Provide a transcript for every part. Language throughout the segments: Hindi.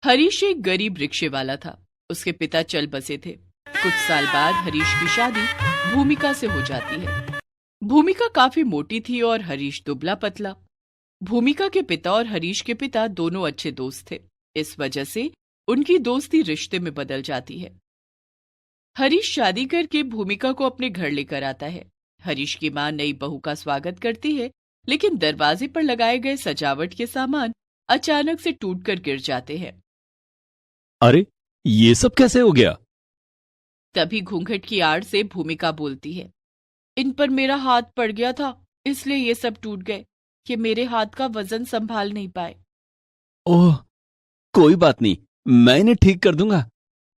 हरीश एक गरीब रिक्शे वाला था। उसके पिता चल बसे थे। कुछ साल बाद हरीश की शादी भूमिका से हो जाती है। भूमिका काफी मोटी थी और हरीश दुबला पतला। भूमिका के पिता और हरीश के पिता दोनों अच्छे दोस्त थे। इस वजह से उनकी दोस्ती रिश्ते में बदल जाती है। हरीश शादी करके भूमिका को अपने घर लेकर आता है। हरीश की मां नई बहू का स्वागत करती है, लेकिन दरवाजे पर लगाए गए सजावट के सामान अचानक से टूटकर गिर जाते हैं। अरे, ये सब कैसे हो गया? तभी घूंघट की आड़ से भूमिका बोलती है, इन पर मेरा हाथ पड़ गया था, इसलिए ये सब टूट गए। कि मेरे हाथ का वजन संभाल नहीं पाए। ओह, कोई बात नहीं, मैं इन्हें ठीक कर दूंगा,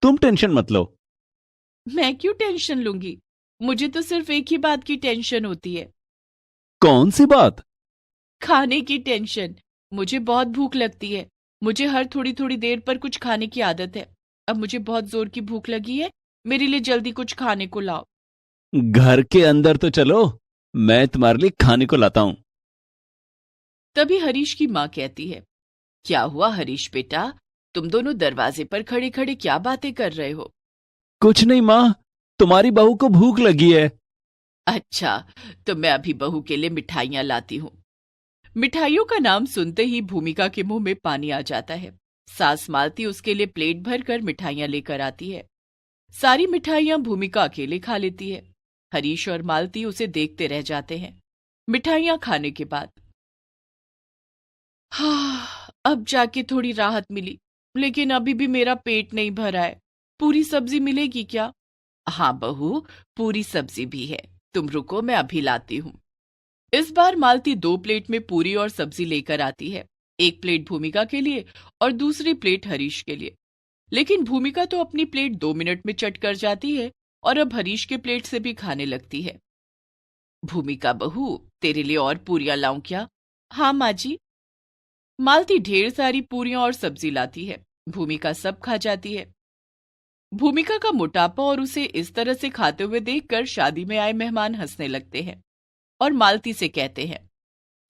तुम टेंशन मत लो। मैं क्यों टेंशन लूंगी? मुझे तो सिर्फ एक ही बात की टेंशन होती है। कौन सी बात? खाने की टेंशन। मुझे बहुत भूख लगती है। मुझे हर थोड़ी थोड़ी देर पर कुछ खाने की आदत है। अब मुझे बहुत जोर की भूख लगी है। मेरे लिए जल्दी कुछ खाने को लाओ। घर के अंदर तो चलो, मैं तुम्हारे लिए खाने को लाता हूं। तभी हरीश की माँ कहती है, क्या हुआ हरीश बेटा, तुम दोनों दरवाजे पर खड़े खड़े क्या बातें कर रहे हो? कुछ नहीं मां, तुम्हारी बहू को भूख लगी है। अच्छा, तो मैं अभी बहू के लिए मिठाइयां लाती हूँ। मिठाइयों का नाम सुनते ही भूमिका के मुंह में पानी आ जाता है। सास मालती उसके लिए प्लेट भरकर मिठाइयां लेकर आती है। सारी मिठाइयां भूमिका अकेले खा लेती है। हरीश और मालती उसे देखते रह जाते हैं। मिठाइयां खाने के बाद अब जाके थोड़ी राहत मिली, लेकिन अभी भी मेरा पेट नहीं भरा है। पूरी सब्जी मिलेगी क्या? हाँ बहू, पूरी सब्जी भी है, तुम रुको, मैं अभी लाती हूँ। इस बार मालती 2 प्लेट में पूरी और सब्जी लेकर आती है। एक प्लेट भूमिका के लिए और दूसरी प्लेट हरीश के लिए। लेकिन भूमिका तो अपनी प्लेट 2 मिनट में चट कर जाती है और अब हरीश के प्लेट से भी खाने लगती है। भूमिका बहू, तेरे लिए और पूरियां लाऊं क्या? हाँ माँ जी। मालती ढेर सारी पूरियां और सब्जी लाती है। भूमिका सब खा जाती है। भूमिका का मोटापा और उसे इस तरह से खाते हुए देखकर शादी में आए मेहमान हंसने लगते हैं और मालती से कहते हैं,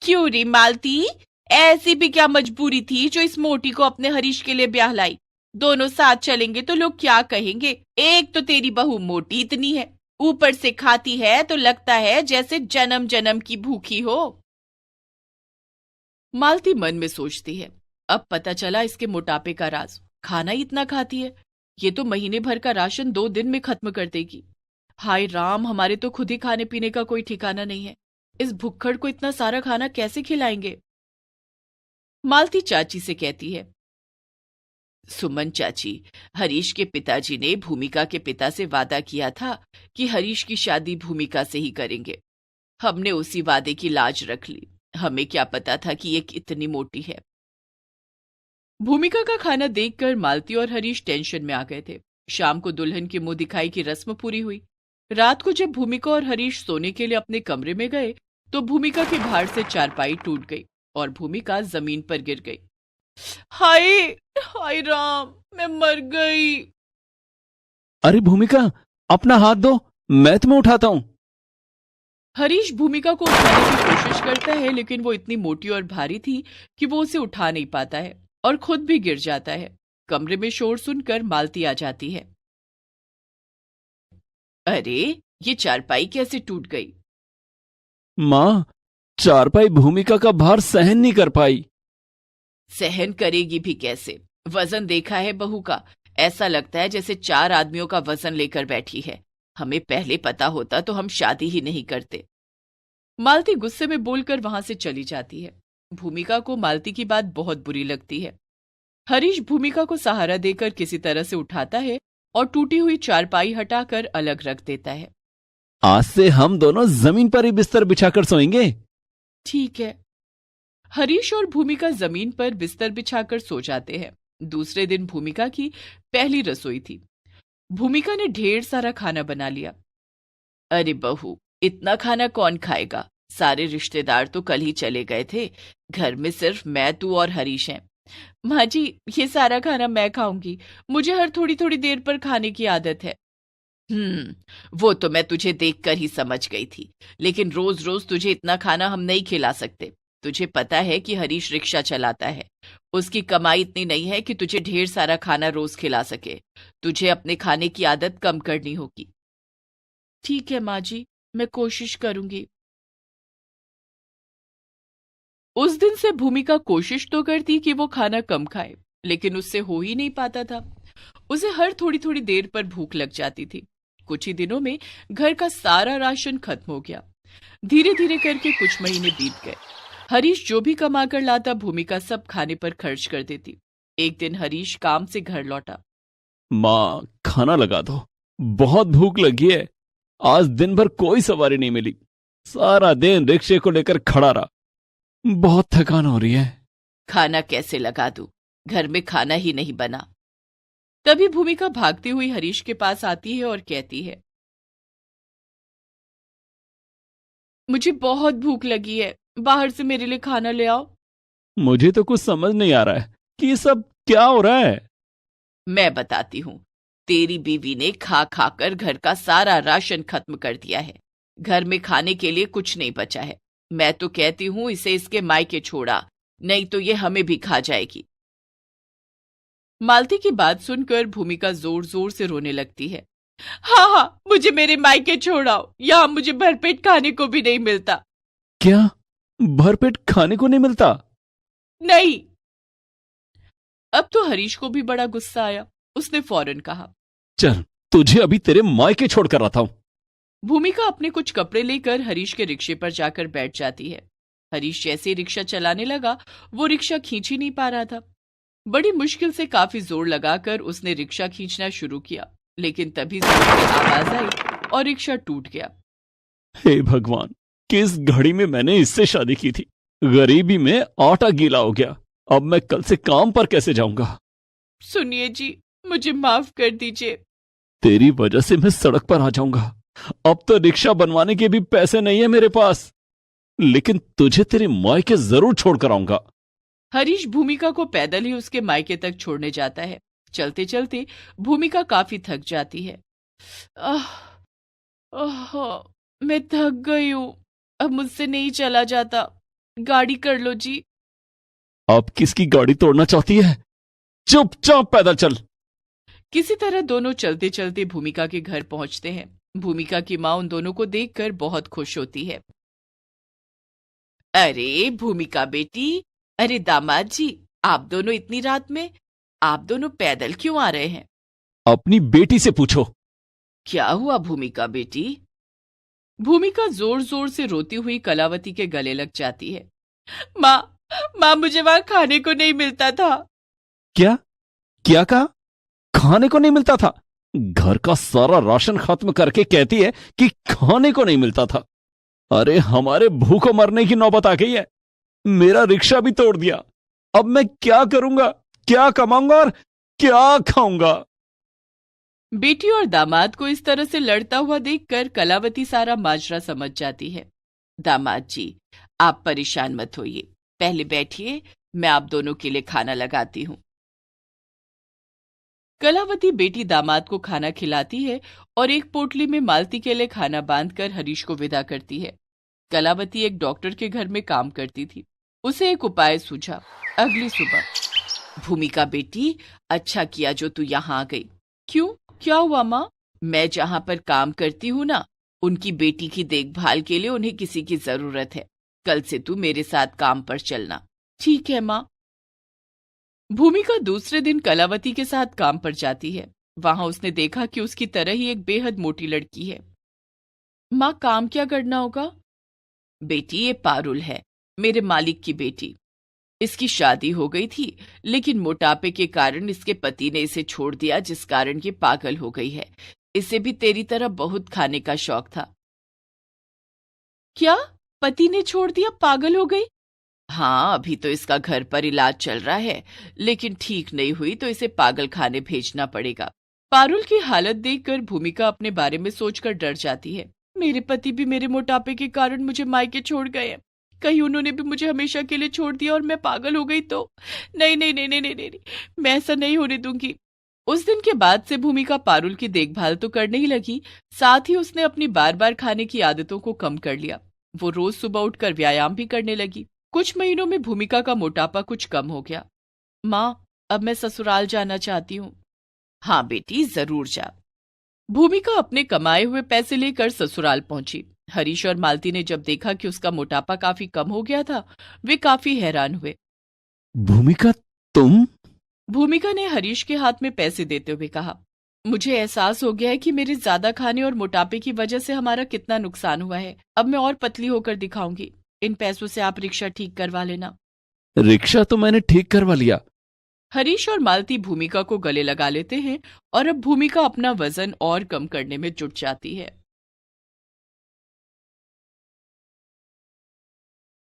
क्यों रे मालती, ऐसी भी क्या मजबूरी थी जो इस मोटी को अपने हरीश के लिए ब्याह लाई? दोनों साथ चलेंगे तो लोग क्या कहेंगे? एक तो तेरी बहू मोटी इतनी है, ऊपर से खाती है तो लगता है जैसे जन्म जन्म की भूखी हो। मालती मन में सोचती है, अब पता चला इसके मोटापे का राज। खाना ही इतना खाती है, ये तो महीने भर का राशन 2 दिन में खत्म कर देगी। हाय राम, हमारे तो खुद ही खाने पीने का कोई ठिकाना नहीं है। इस भुक्खड़ को इतना सारा खाना कैसे खिलाएंगे? मालती चाची से कहती है, सुमन चाची, हरीश के पिताजी ने भूमिका के पिता से वादा किया था कि हरीश की शादी भूमिका से ही करेंगे। हमने उसी वादे की लाज रख ली। हमें क्या पता था कि ये इतनी मोटी है। भूमिका का खाना देखकर मालती और हरीश टेंशन में आ गए थे। शाम को दुल्हन की मुंह दिखाई की रस्म पूरी हुई। रात को जब भूमिका और हरीश सोने के लिए अपने कमरे में गए तो भूमिका के भार से चारपाई टूट गई और भूमिका जमीन पर गिर गई। हाय हाय राम, मैं मर गई। अरे भूमिका, अपना हाथ दो, मैं तुम्हें उठाता हूं। हरीश भूमिका को उठाने की कोशिश करता है, लेकिन वो इतनी मोटी और भारी थी कि वो उसे उठा नहीं पाता है और खुद भी गिर जाता है। कमरे में शोर सुनकर मालती आ जाती है। अरे, ये चारपाई कैसे टूट गई? मां, चारपाई भूमिका का भार सहन नहीं कर पाई। सहन करेगी भी कैसे? वजन देखा है बहू का, ऐसा लगता है जैसे 4 आदमियों का वजन लेकर बैठी है। हमें पहले पता होता तो हम शादी ही नहीं करते। मालती गुस्से में बोलकर वहां से चली जाती है। भूमिका को मालती की बात बहुत बुरी लगती है। हरीश भूमिका को सहारा देकर किसी तरह से उठाता है और टूटी हुई चारपाई हटाकर अलग रख देता है। आज से हम दोनों जमीन पर ही बिस्तर बिछाकर सोएंगे। ठीक है। हरीश और भूमिका जमीन पर बिस्तर बिछाकर सो जाते हैं। दूसरे दिन भूमिका की पहली रसोई थी। भूमिका ने ढेर सारा खाना बना लिया। अरे बहू, इतना खाना कौन खाएगा? सारे रिश्तेदार तो कल ही चले गए थे। घर में सिर्फ मैं, तू और हरीश हैं। माँ जी, ये सारा खाना मैं खाऊंगी। मुझे हर थोड़ी थोड़ी देर पर खाने की आदत है। वो तो मैं तुझे देखकर ही समझ गई थी, लेकिन रोज रोज तुझे इतना खाना हम नहीं खिला सकते। तुझे पता है कि हरीश रिक्शा चलाता है, उसकी कमाई इतनी नहीं है कि तुझे ढेर सारा खाना रोज खिला सके। तुझे अपने खाने की आदत कम करनी होगी। ठीक है माँ जी, मैं कोशिश करूंगी। उस दिन से भूमिका कोशिश तो करती कि वो खाना कम खाए, लेकिन उससे हो ही नहीं पाता था। उसे हर थोड़ी थोड़ी देर पर भूख लग जाती थी। कुछ ही दिनों में घर का सारा राशन खत्म हो गया। धीरे धीरे करके कुछ महीने बीत गए। हरीश जो भी कमा कर लाता भूमिका सब खाने पर खर्च कर देती। एक दिन हरीश काम से घर लौटा। माँ, खाना लगा दो, बहुत भूख लगी है। आज दिन भर कोई सवारी नहीं मिली, सारा दिन रिक्शे को लेकर खड़ा रहा, बहुत थकान हो रही है। खाना कैसे लगा दूं? घर में खाना ही नहीं बना। तभी भूमिका भागती हुई हरीश के पास आती है और कहती है, मुझे बहुत भूख लगी है, बाहर से मेरे लिए खाना ले आओ। मुझे तो कुछ समझ नहीं आ रहा है कि ये सब क्या हो रहा है। मैं बताती हूँ। तेरी बीवी ने खा खाकर घर का सारा राशन खत्म कर दिया है। घर में खाने के लिए कुछ नहीं बचा है। मैं तो कहती हूँ इसे इसके मायके छोड़ा, नहीं तो ये हमें भी खा जाएगी। मालती की बात सुनकर भूमिका जोर जोर से रोने लगती है। हाँ हाँ, मुझे मेरे मायके छोड़ाओ, यहाँ मुझे भरपेट खाने को भी नहीं मिलता। क्या भरपेट खाने को नहीं मिलता? नहीं। अब तो हरीश को भी बड़ा गुस्सा आया। उसने फौरन कहा, चल, तुझे अभी तेरे मायके छोड़कर आता हूं। भूमिका अपने कुछ कपड़े लेकर हरीश के रिक्शे पर जाकर बैठ जाती है। हरीश जैसे ही रिक्शा चलाने लगा, वो रिक्शा खींच ही नहीं पा रहा था। बड़ी मुश्किल से काफी जोर लगाकर उसने रिक्शा खींचना शुरू किया, लेकिन तभी जोर की आवाज आई और रिक्शा टूट गया। हे भगवान, किस घड़ी में मैंने इससे शादी की थी। गरीबी में आटा गीला हो गया। अब मैं कल से काम पर कैसे जाऊंगा? सुनिए जी, मुझे माफ कर दीजिए। तेरी वजह से मैं सड़क पर आ जाऊंगा। अब तो रिक्शा बनवाने के भी पैसे नहीं है मेरे पास, लेकिन तुझे तेरे मायके जरूर छोड़कर आऊंगा। हरीश भूमिका को पैदल ही उसके मायके तक छोड़ने जाता है। चलते चलते भूमिका काफी थक जाती है। आह, आह, मैं थक गई हूँ, अब मुझसे नहीं चला जाता। गाड़ी कर लो जी। अब किसकी गाड़ी तोड़ना चाहती है? चुपचाप पैदल चल। किसी तरह दोनों चलते चलते भूमिका के घर पहुंचते हैं। भूमिका की माँ उन दोनों को देखकर बहुत खुश होती है। अरे भूमिका बेटी, अरे दामाद जी, आप दोनों इतनी रात में, आप दोनों पैदल क्यों आ रहे हैं? अपनी बेटी से पूछो। क्या हुआ भूमिका बेटी? भूमिका जोर जोर से रोती हुई कलावती के गले लग जाती है। माँ, माँ, मुझे वहां खाने को नहीं मिलता था। क्या क्या कहा? खाने को नहीं मिलता था? घर का सारा राशन खत्म करके कहती है कि खाने को नहीं मिलता था। अरे हमारे भूखों मरने की नौबत आ गई है। मेरा रिक्शा भी तोड़ दिया। अब मैं क्या करूंगा? क्या कमाऊंगा और क्या खाऊंगा? बेटी और दामाद को इस तरह से लड़ता हुआ देखकर कलावती सारा माजरा समझ जाती है। दामाद जी, आप परेशान मत होइए, पहले बैठिए, मैं आप दोनों के लिए खाना लगाती हूँ। कलावती बेटी दामाद को खाना खिलाती है और एक पोटली में मालती के लिए खाना बांधकर हरीश को विदा करती है। कलावती एक डॉक्टर के घर में काम करती थी। उसे एक उपाय सूझा। अगली सुबह, भूमिका बेटी, अच्छा किया जो तू यहाँ आ गई। क्यों, क्या हुआ माँ? मैं जहाँ पर काम करती हूँ ना, उनकी बेटी की देखभाल के लिए उन्हें किसी की जरूरत है। कल से तू मेरे साथ काम पर चलना। ठीक है माँ। भूमिका दूसरे दिन कलावती के साथ काम पर जाती है। वहां उसने देखा कि उसकी तरह ही एक बेहद मोटी लड़की है। माँ, काम क्या करना होगा? बेटी, ये पारुल है, मेरे मालिक की बेटी। इसकी शादी हो गई थी, लेकिन मोटापे के कारण इसके पति ने इसे छोड़ दिया, जिस कारण ये पागल हो गई है। इसे भी तेरी तरह बहुत खाने का शौक था। क्या? पति ने छोड़ दिया, पागल हो गई? हाँ, अभी तो इसका घर पर इलाज चल रहा है, लेकिन ठीक नहीं हुई तो इसे पागल खाने भेजना पड़ेगा। पारुल की हालत देखकर भूमिका अपने बारे में सोचकर डर जाती है। मेरे पति भी मेरे मोटापे के कारण मुझे मायके छोड़ गए हैं। कहीं उन्होंने भी मुझे हमेशा के लिए छोड़ दिया और मैं पागल हो गई तो? नहीं नहीं नहीं नहीं नहीं नहीं, मैं ऐसा नहीं होने दूंगी। उस दिन के बाद से भूमिका पारुल की देखभाल तो करने ही लगी, साथ ही उसने अपनी बार बार खाने की आदतों को कम कर लिया। वो रोज सुबह उठकर व्यायाम भी करने लगी। कुछ महीनों में भूमिका का मोटापा कुछ कम हो गया। माँ, अब मैं ससुराल जाना चाहती हूँ। हाँ बेटी, जरूर जा। भूमिका अपने कमाए हुए पैसे लेकर ससुराल पहुंची। हरीश और मालती ने जब देखा कि उसका मोटापा काफी कम हो गया था, वे काफी हैरान हुए। भूमिका, तुम? भूमिका ने हरीश के हाथ में पैसे देते हुए कहा, मुझे एहसास हो गया है कि मेरे ज्यादा खाने और मोटापे की वजह से हमारा कितना नुकसान हुआ है। अब मैं और पतली होकर दिखाऊंगी। इन पैसों से आप रिक्शा ठीक करवा लेना। रिक्शा तो मैंने ठीक करवा लिया। हरीश और मालती भूमिका को गले लगा लेते हैं और अब भूमिका अपना वजन और कम करने में जुट जाती है।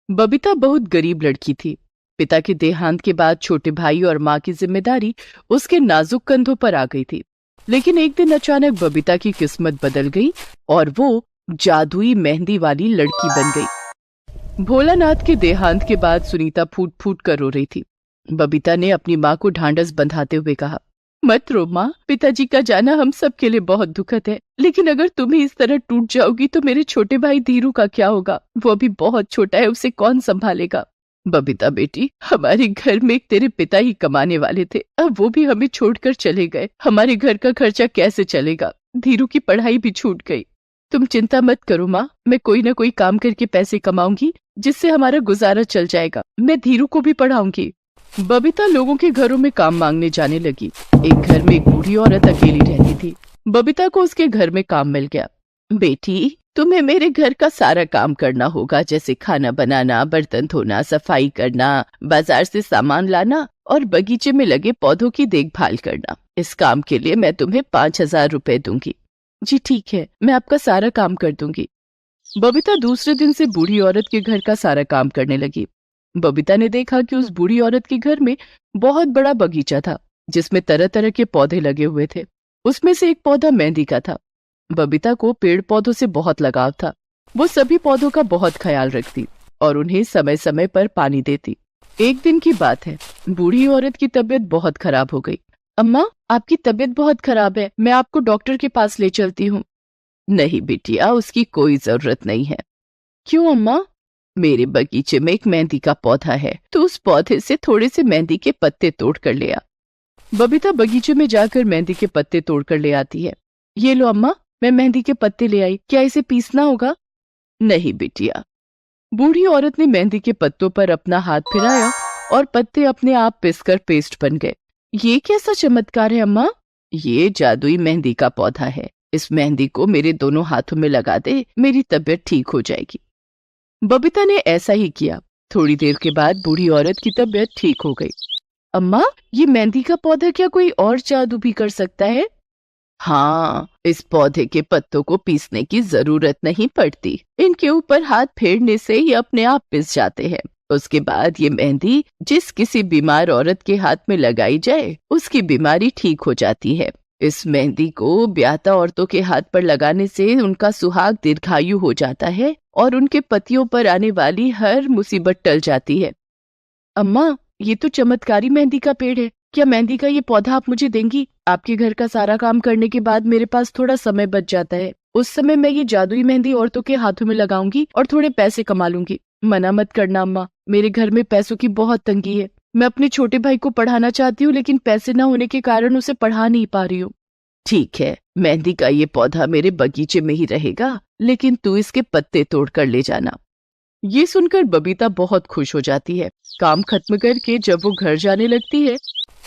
बबीता बहुत गरीब लड़की थी। पिता के देहांत के बाद छोटे भाई और माँ की जिम्मेदारी उसके नाजुक कंधों पर आ गई थी। लेकिन एक दिन अचानक बबीता की किस्मत बदल गई और वो जादुई मेहंदी वाली लड़की बन गई। भोलानाथ के देहांत के बाद सुनीता फूट फूट कर रो रही थी। बबीता ने अपनी माँ को ढांढस बंधाते हुए कहा, मत रो माँ, पिताजी का जाना हम सब के लिए बहुत दुखद है, लेकिन अगर तुम ही इस तरह टूट जाओगी तो मेरे छोटे भाई धीरू का क्या होगा? वो अभी बहुत छोटा है, उसे कौन संभालेगा? बबीता बेटी, हमारे घर में एक तेरे पिता ही कमाने वाले थे, अब वो भी हमें छोड़कर चले गए। हमारे घर का खर्चा कैसे चलेगा? धीरू की पढ़ाई भी छूट गई। तुम चिंता मत करो माँ, मैं कोई ना कोई काम करके पैसे कमाऊंगी जिससे हमारा गुजारा चल जाएगा। मैं धीरू को भी पढ़ाऊंगी। बबीता लोगों के घरों में काम मांगने जाने लगी। एक घर में एक बूढ़ी औरत अकेली रहती थी। बबीता को उसके घर में काम मिल गया। बेटी, तुम्हें मेरे घर का सारा काम करना होगा, जैसे खाना बनाना, बर्तन धोना, सफाई करना, बाजार से सामान लाना और बगीचे में लगे पौधों की देखभाल करना। इस काम के लिए मैं तुम्हें 5,000 रुपए दूंगी। जी ठीक है, मैं आपका सारा काम कर दूंगी। बबीता दूसरे दिन से बूढ़ी औरत के घर का सारा काम करने लगी। बबीता ने देखा कि उस बूढ़ी औरत के घर में बहुत बड़ा बगीचा था, जिसमें तरह तरह के पौधे लगे हुए थे। उसमें से एक पौधा मेहंदी का था। बबीता को पेड़ पौधों से बहुत लगाव था। वो सभी पौधों का बहुत ख्याल रखती और उन्हें समय समय पर पानी देती। एक दिन की बात है, बूढ़ी औरत की तबीयत बहुत खराब हो गई। अम्मा, आपकी तबीयत बहुत खराब है, मैं आपको डॉक्टर के पास ले चलती हूँ। नहीं बिटिया, उसकी कोई जरूरत नहीं है। क्यों अम्मा? मेरे बगीचे में एक मेहंदी का पौधा है, तो उस पौधे से थोड़े से मेहंदी के पत्ते तोड़ कर ले आ। बबीता बगीचे में जाकर मेहंदी के पत्ते तोड़ कर ले आती है। ये लो अम्मा, मैं मेहंदी के पत्ते ले आई, क्या इसे पीसना होगा? नहीं बिटिया। बूढ़ी औरत ने मेहंदी के पत्तों पर अपना हाथ फिराया और पत्ते अपने आप पिसकर पेस्ट बन गए। ये कैसा चमत्कार है अम्मा? ये जादुई मेहंदी का पौधा है। इस मेहंदी को मेरे दोनों हाथों में लगा दे, मेरी तबीयत ठीक हो जाएगी। बबीता ने ऐसा ही किया। थोड़ी देर के बाद बूढ़ी औरत की तबीयत ठीक हो गई। अम्मा, ये मेहंदी का पौधा क्या कोई और जादू भी कर सकता है? हाँ, इस पौधे के पत्तों को पीसने की जरूरत नहीं पड़ती। इनके ऊपर हाथ फेरने से ही अपने आप पिस जाते हैं। उसके बाद ये मेहंदी जिस किसी बीमार औरत के हाथ में लगाई जाए, उसकी बीमारी ठीक हो जाती है। इस मेहंदी को ब्याता औरतों के हाथ पर लगाने से उनका सुहाग दीर्घायु हो जाता है और उनके पतियों पर आने वाली हर मुसीबत टल जाती है। अम्मा, ये तो चमत्कारी मेहंदी का पेड़ है। क्या मेहंदी का ये पौधा आप मुझे देंगी? आपके घर का सारा काम करने के बाद मेरे पास थोड़ा समय बच जाता है। उस समय मैं ये जादुई मेहंदी औरतों के हाथों में लगाऊंगी और थोड़े पैसे कमा लूंगी। मना मत करना अम्मा, मेरे घर में पैसों की बहुत तंगी है। मैं अपने छोटे भाई को पढ़ाना चाहती हूँ, लेकिन पैसे न होने के कारण उसे पढ़ा नहीं पा रही हूँ। ठीक है, मेहंदी का ये पौधा मेरे बगीचे में ही रहेगा, लेकिन तू इसके पत्ते तोड़ कर ले जाना। ये सुनकर बबीता बहुत खुश हो जाती है। काम खत्म करके जब वो घर जाने लगती है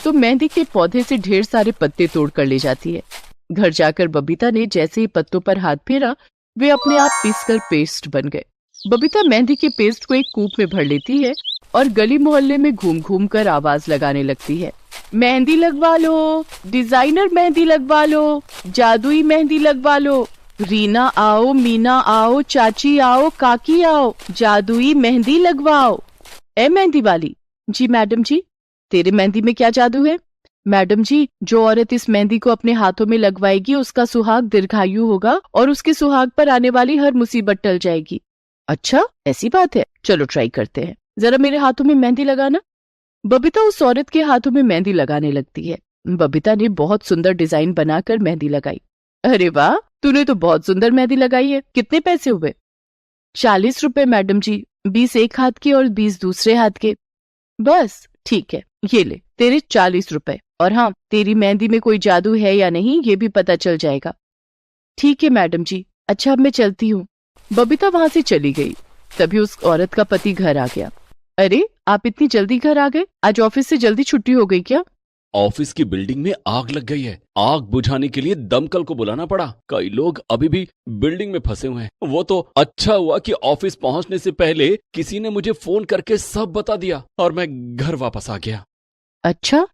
तो मेहंदी के पौधे से ढेर सारे पत्ते तोड़ कर ले जाती है। घर जाकर बबीता ने जैसे ही पत्तों पर हाथ फेरा, वे अपने आप पीसकर पेस्ट बन गए। बबीता मेहंदी के पेस्ट को एक कूप में भर लेती है और गली मोहल्ले में घूम घूम कर आवाज लगाने लगती है, मेहंदी लगवा लो, डिजाइनर मेहंदी लगवा लो, जादुई मेहंदी लगवा लो। रीना आओ, मीना आओ, चाची आओ, काकी आओ, जादुई मेहंदी लगवाओ। ए मेहंदी वाली। जी मैडम जी। तेरे मेहंदी में क्या जादू है? मैडम जी, जो औरत इस मेहंदी को अपने हाथों में लगवाएगी उसका सुहाग दीर्घायु होगा और उसके सुहाग पर आने वाली हर मुसीबत टल जाएगी। अच्छा, ऐसी बात है, चलो ट्राई करते हैं। जरा मेरे हाथों में मेहंदी लगाना। बबीता उस औरत के हाथों में मेहंदी लगाने लगती है। बबीता ने बहुत सुंदर डिजाइन बनाकर मेहंदी लगाई। अरे वाह, तूने तो बहुत सुंदर मेहंदी लगाई है। कितने पैसे हुए? 40 रुपए मैडम जी, 20 एक हाथ के और 20 दूसरे हाथ के। बस ठीक है, ये ले, तेरे 40 रुपए। और हाँ, तेरी मेहंदी में कोई जादू है या नहीं ये भी पता चल जाएगा। ठीक है मैडम जी, अच्छा अब मैं चलती हूँ। बबीता वहां से चली गई। तभी उस औरत का पति घर आ गया। अरे, आप इतनी जल्दी घर आ गए? आज ऑफिस से जल्दी छुट्टी हो गई क्या? ऑफिस की बिल्डिंग में आग लग गई है। आग बुझाने के लिए दमकल को बुलाना पड़ा। कई लोग अभी भी बिल्डिंग में फंसे हुए हैं। वो तो अच्छा हुआ कि ऑफिस पहुंचने से पहले किसी ने मुझे फोन करके सब बता दिया और मैं घर वापस आ गया। अच्छा,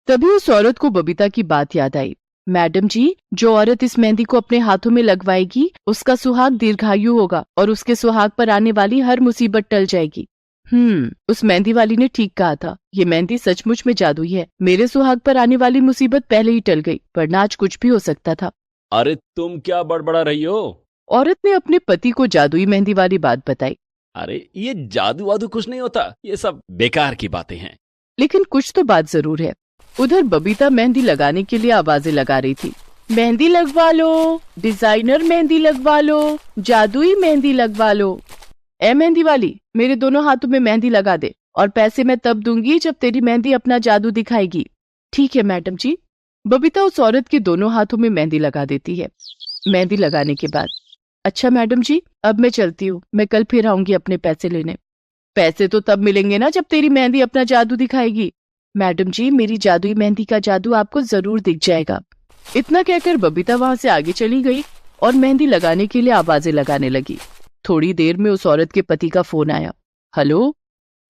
तभी उस औरत को बबीता की बात याद आई। मैडम जी, जो औरत इस मेहंदी को अपने हाथों में लगवाएगी उसका सुहाग दीर्घायु होगा और उसके सुहाग पर आने वाली हर मुसीबत टल जाएगी। उस मेहंदी वाली ने ठीक कहा था। ये मेहंदी सचमुच में जादुई है। मेरे सुहाग पर आने वाली मुसीबत पहले ही टल गई, वरना आज कुछ भी हो सकता था। अरे तुम क्या बड़बड़ा रही हो? औरत ने अपने पति को जादुई मेहंदी वाली बात बताई। अरे ये जादू वादू कुछ नहीं होता, ये सब बेकार की बातें हैं। लेकिन कुछ तो बात जरूर है। उधर बबीता मेहंदी लगाने के लिए आवाजें लगा रही थी। मेहंदी लगवा लो, डिजाइनर मेहंदी लगवा लो, जादुई मेहंदी लगवा लो। ए मेहंदी वाली, मेरे दोनों हाथों में मेहंदी लगा दे और पैसे मैं तब दूंगी जब तेरी मेहंदी अपना जादू दिखाएगी। ठीक है मैडम जी। बबीता उस औरत के दोनों हाथों में मेहंदी लगा देती है। मेहंदी लगाने के बाद, अच्छा मैडम जी, अब मैं चलती हूँ। मैं कल फिर आऊंगी अपने पैसे लेने। पैसे तो तब मिलेंगे ना जब तेरी मेहंदी अपना जादू दिखाएगी। मैडम जी, मेरी जादुई मेहंदी का जादू आपको जरूर दिख जाएगा। इतना कहकर बबीता वहां से आगे चली गई और मेहंदी लगाने के लिए आवाजें लगाने लगी। थोड़ी देर में उस औरत के पति का फोन आया। हेलो।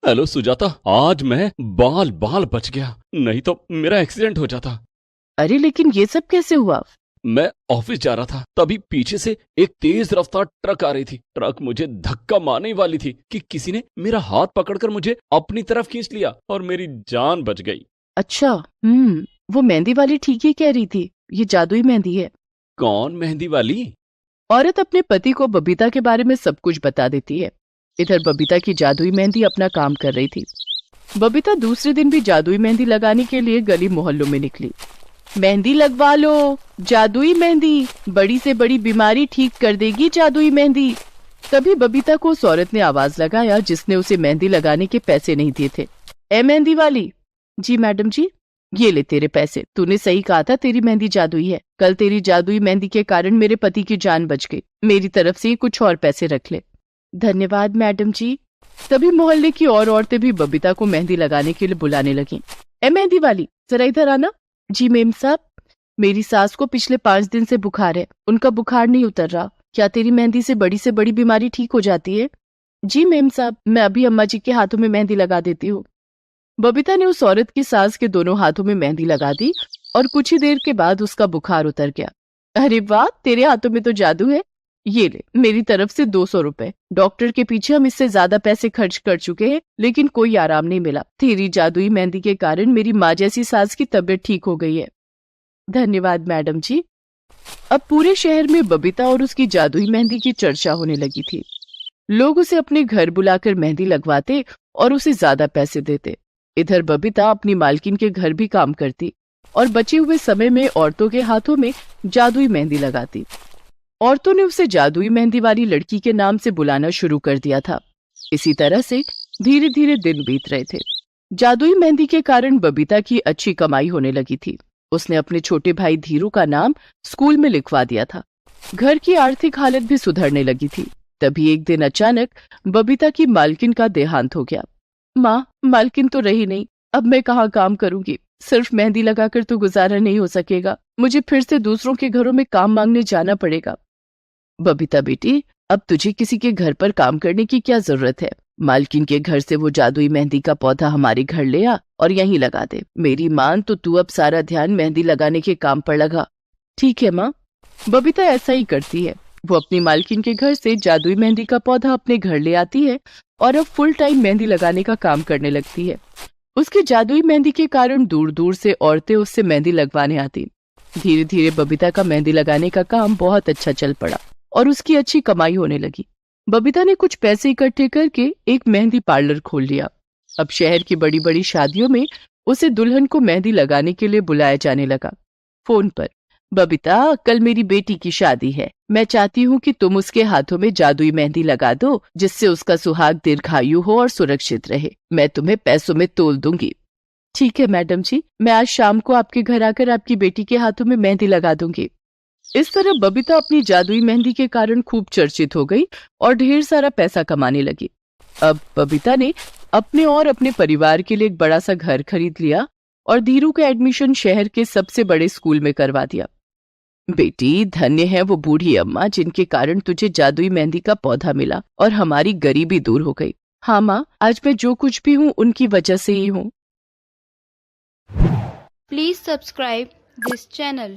हेलो सुजाता, आज मैं बाल बाल बच गया, नहीं तो मेरा एक्सीडेंट हो जाता। अरे लेकिन ये सब कैसे हुआ? मैं ऑफिस जा रहा था, तभी पीछे से एक तेज रफ्तार ट्रक आ रही थी। ट्रक मुझे धक्का मारने वाली थी कि किसी ने मेरा हाथ पकड़कर मुझे अपनी तरफ खींच लिया और मेरी जान बच गई। अच्छा, वो मेहंदी वाली ठीक ही कह रही थी, ये जादुई मेहंदी है। कौन मेहंदी वाली? औरत अपने पति को बबीता के बारे में सब कुछ बता देती है। इधर बबीता की जादुई मेहंदी अपना काम कर रही थी। बबीता दूसरे दिन भी जादुई मेहंदी लगाने के लिए गली मोहल्लों में निकली। मेहंदी लगवा लो, जादुई मेहंदी, बड़ी से बड़ी बीमारी ठीक कर देगी जादुई मेहंदी। तभी बबीता को उस औरत ने आवाज लगाया जिसने उसे मेहंदी लगाने के पैसे नहीं दिए थे। ए मेहंदी वाली। जी मैडम जी। ये ले तेरे पैसे, तूने सही कहा था तेरी मेहंदी जादुई है। कल तेरी जादुई मेहंदी के कारण मेरे पति की जान बच गई। मेरी तरफ से कुछ और पैसे रख ले। धन्यवाद मैडम जी। तभी मोहल्ले की और औरतें भी बबीता को मेहंदी लगाने के लिए बुलाने लगी। ए मेहंदी वाली, जरा इधर आना। जी मेम साहब, मेरी सास को पिछले 5 दिन से बुखार है, उनका बुखार नहीं उतर रहा। क्या तेरी मेहंदी से बड़ी बीमारी ठीक हो जाती है? जी मेम साहब, मैं अभी अम्मा जी के हाथों में मेहंदी लगा देती हूँ। बबीता ने उस औरत की सास के दोनों हाथों में मेहंदी लगा दी और कुछ ही देर के बाद उसका बुखार उतर गया। अरे वाह, तेरे हाथों में तो जादू है। ये ले, मेरी तरफ से 200 रुपए। डॉक्टर के पीछे हम इससे ज्यादा पैसे खर्च कर चुके हैं, लेकिन कोई आराम नहीं मिला। तेरी जादुई मेहंदी के कारण मेरी माँ जैसी सास की तबीयत ठीक हो गई है। धन्यवाद मैडम जी। अब पूरे शहर में बबीता और उसकी जादुई मेहंदी की चर्चा होने लगी थी। लोग उसे अपने घर बुलाकर मेहंदी लगवाते और उसे ज्यादा पैसे देते। इधर बबीता अपनी मालकिन के घर भी काम करती और बचे हुए समय में औरतों के हाथों में जादुई मेहंदी लगाती। औरतों ने उसे जादुई मेहंदी वाली लड़की के नाम से बुलाना शुरू कर दिया था। इसी तरह से धीरे धीरे दिन बीत रहे थे। जादुई मेहंदी के कारण बबीता की अच्छी कमाई होने लगी थी। उसने अपने छोटे भाई धीरू का नाम स्कूल में लिखवा दिया था। घर की आर्थिक हालत भी सुधरने लगी थी। तभी एक दिन अचानक बबीता की मालकिन का देहांत हो गया। माँ, मालकिन तो रही नहीं, अब मैं कहाँ काम करूंगी? सिर्फ मेहंदी लगाकर तो गुजारा नहीं हो सकेगा, मुझे फिर से दूसरों के घरों में काम मांगने जाना पड़ेगा। बबीता बेटी, अब तुझे किसी के घर पर काम करने की क्या जरूरत है? मालकिन के घर से वो जादुई मेहंदी का पौधा हमारे घर ले आ और यहीं लगा दे। मेरी मान तो तू अब सारा ध्यान मेहंदी लगाने के काम पर लगा। ठीक है माँ। बबीता ऐसा ही करती है। वो अपनी मालकिन के घर से जादुई मेहंदी का पौधा अपने घर ले आती है और अब फुल टाइम मेहंदी लगाने का काम करने लगती है। उसकी जादुई मेहंदी के कारण दूर दूर से औरतें उससे मेहंदी लगवाने आती। धीरे धीरे बबीता का मेहंदी लगाने का काम बहुत अच्छा चल पड़ा और उसकी अच्छी कमाई होने लगी। बबीता ने कुछ पैसे इकट्ठे करके एक मेहंदी पार्लर खोल लिया। अब शहर की बड़ी बड़ी शादियों में उसे दुल्हन को मेहंदी लगाने के लिए बुलाया जाने लगा। फोन पर, बबीता, कल मेरी बेटी की शादी है। मैं चाहती हूँ कि तुम उसके हाथों में जादुई मेहंदी लगा दो, जिससे उसका सुहाग दीर्घायु हो और सुरक्षित रहे। मैं तुम्हें पैसों में तोल दूंगी। ठीक है मैडम जी, मैं आज शाम को आपके घर आकर आपकी बेटी के हाथों में मेहंदी लगा दूंगी। इस तरह बबीता अपनी जादुई मेहंदी के कारण खूब चर्चित हो गई और ढेर सारा पैसा कमाने लगी। अब बबीता ने अपने और अपने परिवार के लिए एक बड़ा सा घर खरीद लिया और धीरू का एडमिशन शहर के सबसे बड़े स्कूल में करवा दिया। बेटी, धन्य है वो बूढ़ी अम्मा जिनके कारण तुझे जादुई मेहंदी का पौधा मिला और हमारी गरीबी दूर हो गई। हाँ माँ, आज मैं जो कुछ भी हूँ उनकी वजह से ही हूँ। Please subscribe this channel.